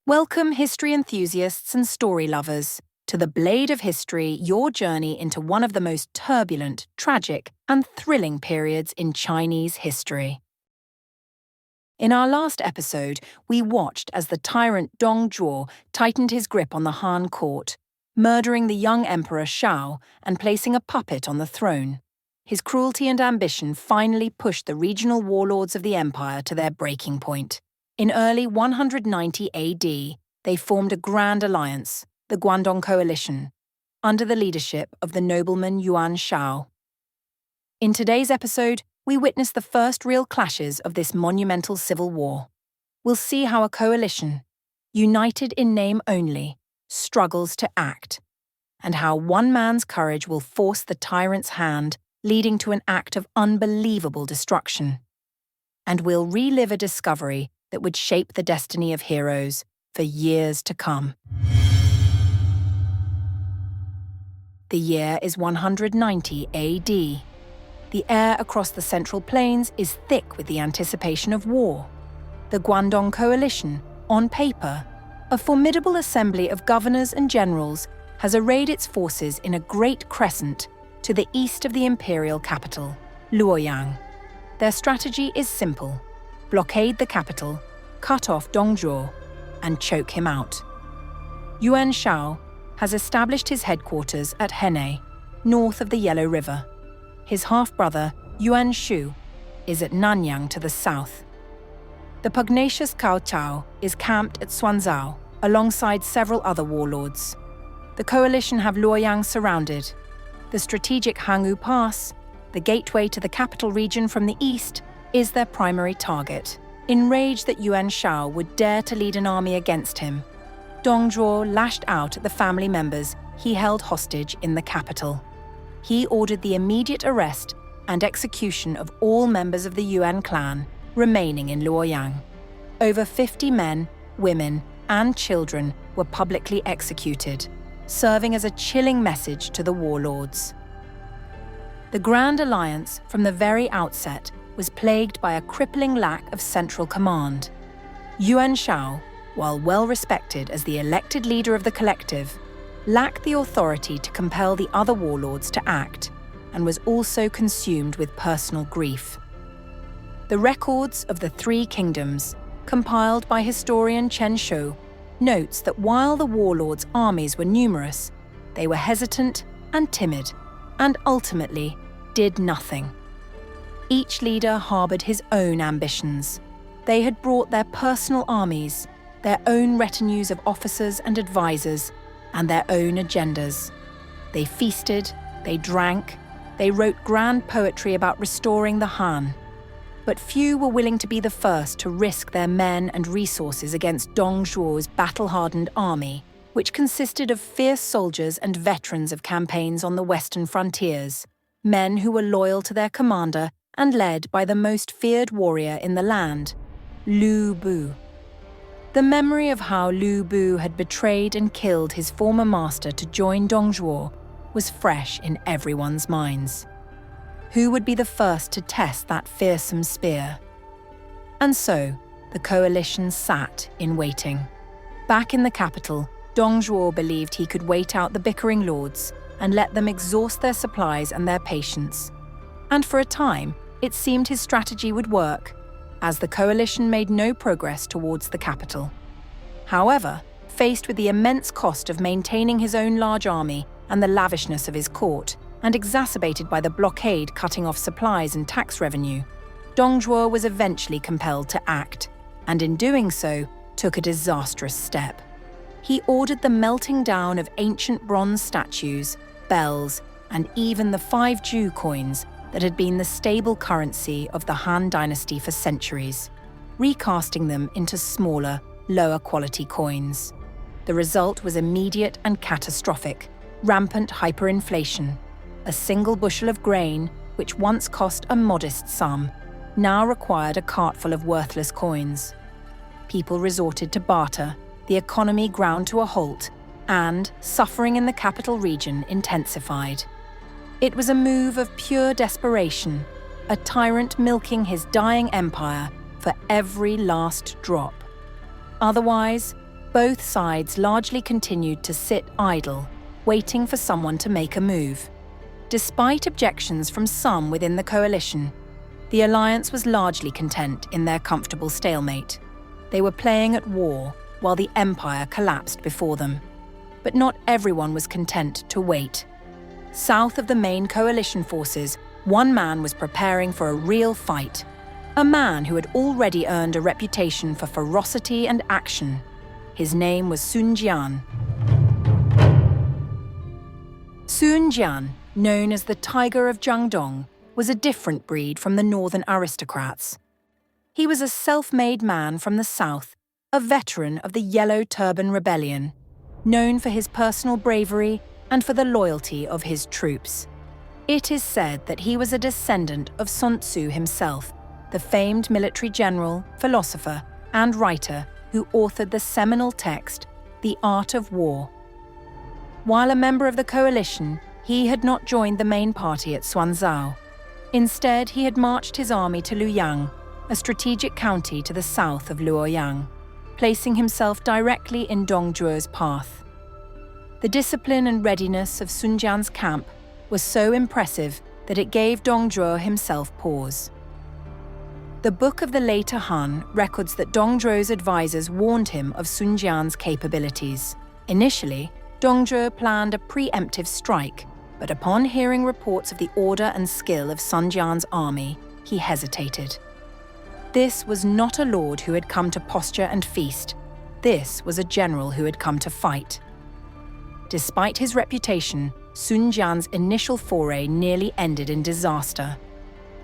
Welcome, history enthusiasts and story lovers, to the Blade of History, your journey into one of the most turbulent, tragic, and thrilling periods in Chinese history. In our last episode, we watched as the tyrant Dong Zhuo tightened his grip on the Han court, murdering the young emperor Shao and placing a puppet on the throne. His cruelty and ambition finally pushed the regional warlords of the empire to their breaking point. In early 190 AD, they formed a grand alliance, the Guandong Coalition, under the leadership of the nobleman Yuan Shao. In today's episode, we witness the first real clashes of this monumental civil war. We'll see how a coalition, united in name only, struggles to act, and how one man's courage will force the tyrant's hand, leading to an act of unbelievable destruction. And we'll relive a discovery that would shape the destiny of heroes for years to come. The year is 190 AD. The air across the Central Plains is thick with the anticipation of war. The Guandong Coalition, on paper, a formidable assembly of governors and generals, has arrayed its forces in a great crescent to the east of the imperial capital, Luoyang. Their strategy is simple: blockade the capital, cut off Dong Zhuo, and choke him out. Yuan Shao has established his headquarters at Heinous, north of the Yellow River. His half-brother, Yuan Shu, is at Nanyang to the south. The pugnacious Cao Cao is camped at Xuanzhou, alongside several other warlords. The coalition have Luoyang surrounded. The strategic Hangu Pass, the gateway to the capital region from the east, is their primary target. Enraged that Yuan Shao would dare to lead an army against him, Dong Zhuo lashed out at the family members he held hostage in the capital. He ordered the immediate arrest and execution of all members of the Yuan clan remaining in Luoyang. Over 50 men, women, and children were publicly executed, serving as a chilling message to the warlords. The Grand Alliance, from the very outset, was plagued by a crippling lack of central command. Yuan Shao, while well respected as the elected leader of the collective, lacked the authority to compel the other warlords to act, and was also consumed with personal grief. The records of the Three Kingdoms, compiled by historian Chen Shou, notes that while the warlords' armies were numerous, they were hesitant and timid, and ultimately did nothing. Each leader harbored his own ambitions. They had brought their personal armies, their own retinues of officers and advisors, and their own agendas. They feasted, they drank, they wrote grand poetry about restoring the Han. But few were willing to be the first to risk their men and resources against Dong Zhuo's battle-hardened army, which consisted of fierce soldiers and veterans of campaigns on the western frontiers, men who were loyal to their commander and led by the most feared warrior in the land, Lu Bu. The memory of how Lu Bu had betrayed and killed his former master to join Dong Zhuo was fresh in everyone's minds. Who would be the first to test that fearsome spear? And so, the coalition sat in waiting. Back in the capital, Dong Zhuo believed he could wait out the bickering lords and let them exhaust their supplies and their patience. And for a time, it seemed his strategy would work, as the coalition made no progress towards the capital. However, faced with the immense cost of maintaining his own large army and the lavishness of his court, and exacerbated by the blockade cutting off supplies and tax revenue, Dong Zhuo was eventually compelled to act, and in doing so, took a disastrous step. He ordered the melting down of ancient bronze statues, bells, and even the 5 Ju coins that had been the stable currency of the Han Dynasty for centuries, recasting them into smaller, lower-quality coins. The result was immediate and catastrophic: rampant hyperinflation. A single bushel of grain, which once cost a modest sum, now required a cartful of worthless coins. People resorted to barter, the economy ground to a halt, and suffering in the capital region intensified. It was a move of pure desperation, a tyrant milking his dying empire for every last drop. Otherwise, both sides largely continued to sit idle, waiting for someone to make a move. Despite objections from some within the coalition, the alliance was largely content in their comfortable stalemate. They were playing at war while the empire collapsed before them. But not everyone was content to wait. South of the main coalition forces, one man was preparing for a real fight. A man who had already earned a reputation for ferocity and action. His name was Sun Jian. Sun Jian, known as the Tiger of Jiangdong, was a different breed from the northern aristocrats. He was a self-made man from the south, a veteran of the Yellow Turban Rebellion, known for his personal bravery and for the loyalty of his troops. It is said that he was a descendant of Sun Tzu himself, the famed military general, philosopher, and writer who authored the seminal text, The Art of War. While a member of the coalition, he had not joined the main party at Xuanzhou. Instead, he had marched his army to Luoyang, a strategic county to the south of Luoyang, placing himself directly in Dong Zhuo's path. The discipline and readiness of Sun Jian's camp was so impressive that it gave Dong Zhuo himself pause. The Book of the Later Han records that Dong Zhuo's advisors warned him of Sun Jian's capabilities. Initially, Dong Zhuo planned a preemptive strike, but upon hearing reports of the order and skill of Sun Jian's army, he hesitated. This was not a lord who had come to posture and feast. This was a general who had come to fight. Despite his reputation, Sun Jian's initial foray nearly ended in disaster.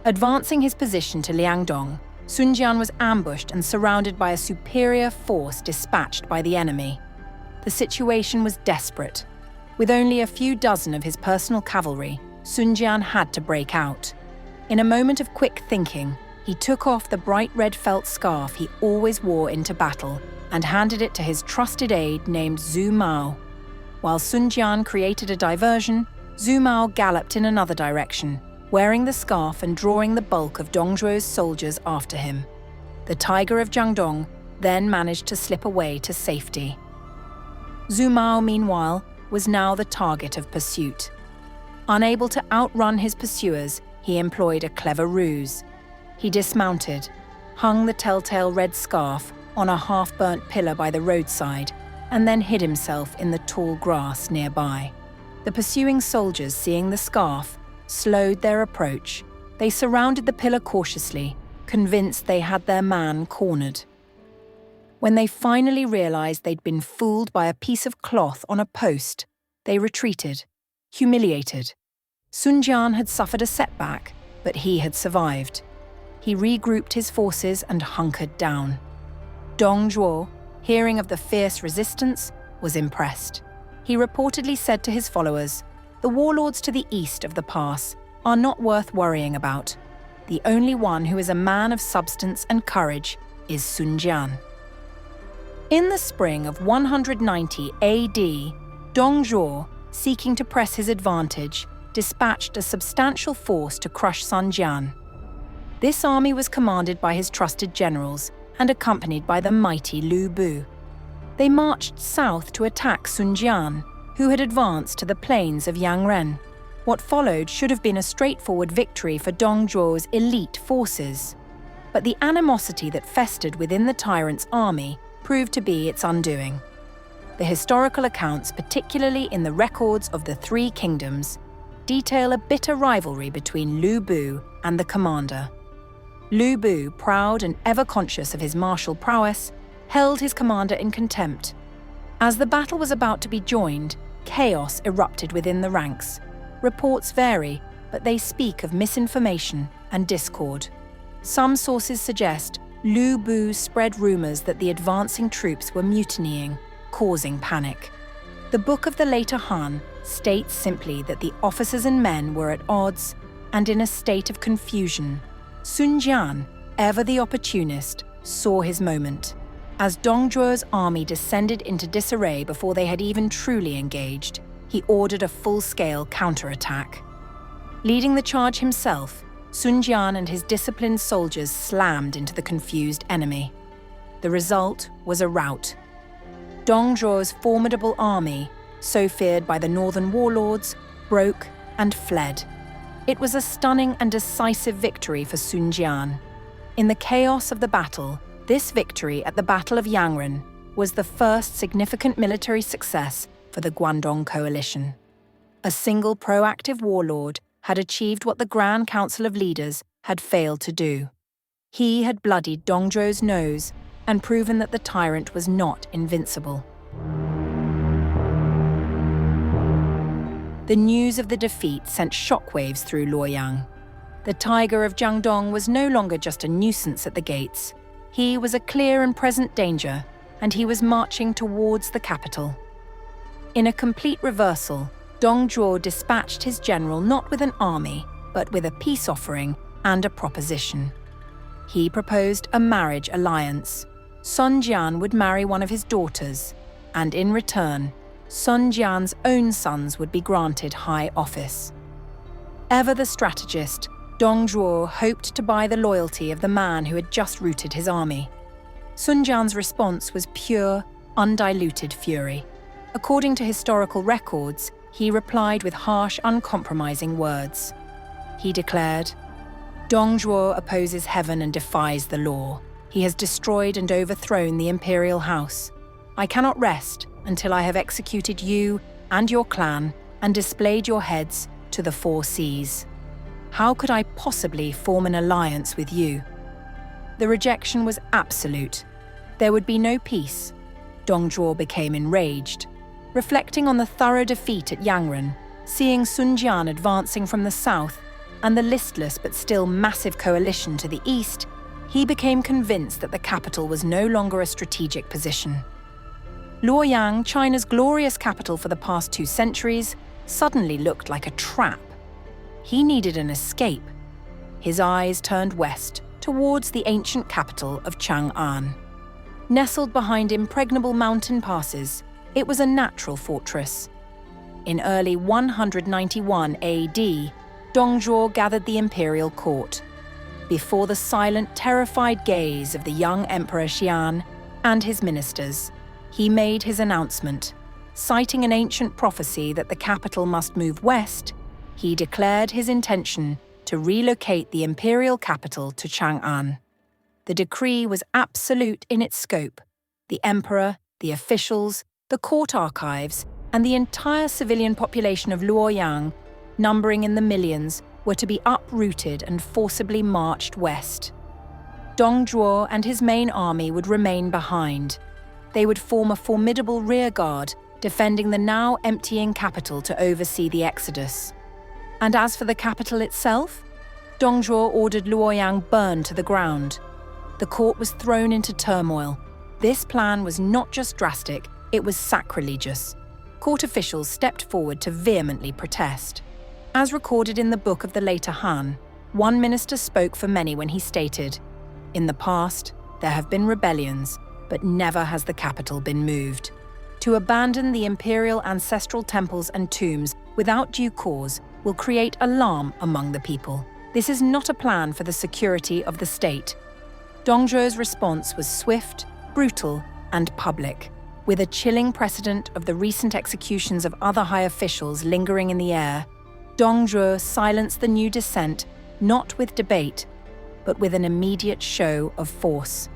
Advancing his position to Liangdong, Sun Jian was ambushed and surrounded by a superior force dispatched by the enemy. The situation was desperate. With only a few dozen of his personal cavalry, Sun Jian had to break out. In a moment of quick thinking, he took off the bright red felt scarf he always wore into battle and handed it to his trusted aide named Zhu Mao. While Sun Jian created a diversion, Zhu Mao galloped in another direction, wearing the scarf and drawing the bulk of Dong Zhuo's soldiers after him. The Tiger of Jiangdong then managed to slip away to safety. Zhu Mao, meanwhile, was now the target of pursuit. Unable to outrun his pursuers, he employed a clever ruse. He dismounted, hung the telltale red scarf on a half-burnt pillar by the roadside, and then hid himself in the tall grass nearby. The pursuing soldiers, seeing the scarf, slowed their approach. They surrounded the pillar cautiously, convinced they had their man cornered. When they finally realized they'd been fooled by a piece of cloth on a post, they retreated, humiliated. Sun Jian had suffered a setback, but he had survived. He regrouped his forces and hunkered down. Dong Zhuo, hearing of the fierce resistance, was impressed. He reportedly said to his followers, "The warlords to the east of the pass are not worth worrying about. The only one who is a man of substance and courage is Sun Jian." In the spring of 190 AD, Dong Zhuo, seeking to press his advantage, dispatched a substantial force to crush Sun Jian. This army was commanded by his trusted generals and accompanied by the mighty Lu Bu. They marched south to attack Sun Jian, who had advanced to the plains of Yangren. What followed should have been a straightforward victory for Dong Zhuo's elite forces. But the animosity that festered within the tyrant's army proved to be its undoing. The historical accounts, particularly in the records of the Three Kingdoms, detail a bitter rivalry between Lu Bu and the commander. Lu Bu, proud and ever conscious of his martial prowess, held his commander in contempt. As the battle was about to be joined, chaos erupted within the ranks. Reports vary, but they speak of misinformation and discord. Some sources suggest Lu Bu spread rumors that the advancing troops were mutinying, causing panic. The Book of the Later Han states simply that the officers and men were at odds and in a state of confusion. Sun Jian, ever the opportunist, saw his moment. As Dong Zhuo's army descended into disarray before they had even truly engaged, he ordered a full-scale counterattack. Leading the charge himself, Sun Jian and his disciplined soldiers slammed into the confused enemy. The result was a rout. Dong Zhuo's formidable army, so feared by the northern warlords, broke and fled. It was a stunning and decisive victory for Sun Jian. In the chaos of the battle, this victory at the Battle of Yangren was the first significant military success for the Guandong Coalition. A single proactive warlord had achieved what the Grand Council of Leaders had failed to do. He had bloodied Dong Zhuo's nose and proven that the tyrant was not invincible. The news of the defeat sent shockwaves through Luoyang. The Tiger of Jiangdong was no longer just a nuisance at the gates. He was a clear and present danger, and he was marching towards the capital. In a complete reversal, Dong Zhuo dispatched his general not with an army, but with a peace offering and a proposition. He proposed a marriage alliance. Sun Jian would marry one of his daughters, and in return, Sun Jian's own sons would be granted high office. Ever the strategist, Dong Zhuo hoped to buy the loyalty of the man who had just routed his army. Sun Jian's response was pure, undiluted fury. According to historical records, he replied with harsh, uncompromising words. He declared, "Dong Zhuo opposes heaven and defies the law. He has destroyed and overthrown the imperial house. I cannot rest until I have executed you and your clan and displayed your heads to the 4 seas. How could I possibly form an alliance with you?" The rejection was absolute. There would be no peace. Dong Zhuo became enraged. Reflecting on the thorough defeat at Yangren, seeing Sun Jian advancing from the south, and the listless but still massive coalition to the east, he became convinced that the capital was no longer a strategic position. Luoyang, China's glorious capital for the past 2 centuries, suddenly looked like a trap. He needed an escape. His eyes turned west, towards the ancient capital of Chang'an. Nestled behind impregnable mountain passes, it was a natural fortress. In early 191 AD, Dong Zhuo gathered the imperial court. Before the silent, terrified gaze of the young Emperor Jian and his ministers, he made his announcement. Citing an ancient prophecy that the capital must move west, he declared his intention to relocate the imperial capital to Chang'an. The decree was absolute in its scope. The emperor, the officials, the court archives, and the entire civilian population of Luoyang, numbering in the millions, were to be uprooted and forcibly marched west. Dong Zhuo and his main army would remain behind. They would form a formidable rearguard, defending the now emptying capital to oversee the exodus. And as for the capital itself, Dong Zhuo ordered Luoyang burned to the ground. The court was thrown into turmoil. This plan was not just drastic, it was sacrilegious. Court officials stepped forward to vehemently protest. As recorded in the book of the later Han, one minister spoke for many when he stated, "In the past, there have been rebellions, but never has the capital been moved. To abandon the imperial ancestral temples and tombs without due cause will create alarm among the people. This is not a plan for the security of the state." Dong Zhuo's response was swift, brutal, and public. With a chilling precedent of the recent executions of other high officials lingering in the air, Dong Zhuo silenced the new dissent not with debate, but with an immediate show of force.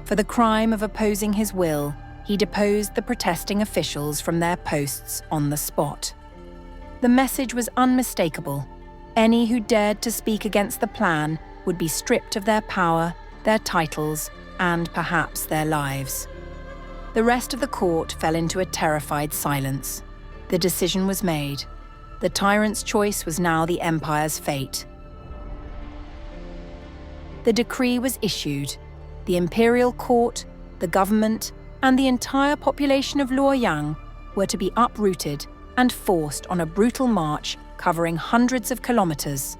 For the crime of opposing his will, he deposed the protesting officials from their posts on the spot. The message was unmistakable. Any who dared to speak against the plan would be stripped of their power, their titles, and perhaps their lives. The rest of the court fell into a terrified silence. The decision was made. The tyrant's choice was now the empire's fate. The decree was issued. The imperial court, the government, and the entire population of Luoyang were to be uprooted and forced on a brutal march covering hundreds of kilometers.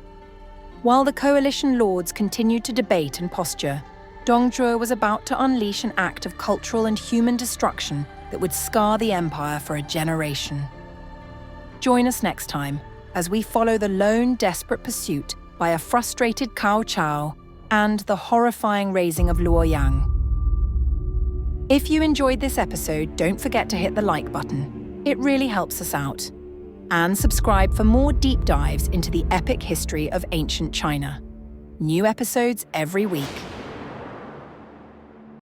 While the coalition lords continued to debate and posture, Dong Zhuo was about to unleash an act of cultural and human destruction that would scar the empire for a generation. Join us next time as we follow the lone, desperate pursuit by a frustrated Cao Cao and the horrifying razing of Luoyang. If you enjoyed this episode, don't forget to hit the like button. It really helps us out. And subscribe for more deep dives into the epic history of ancient China. New episodes every week.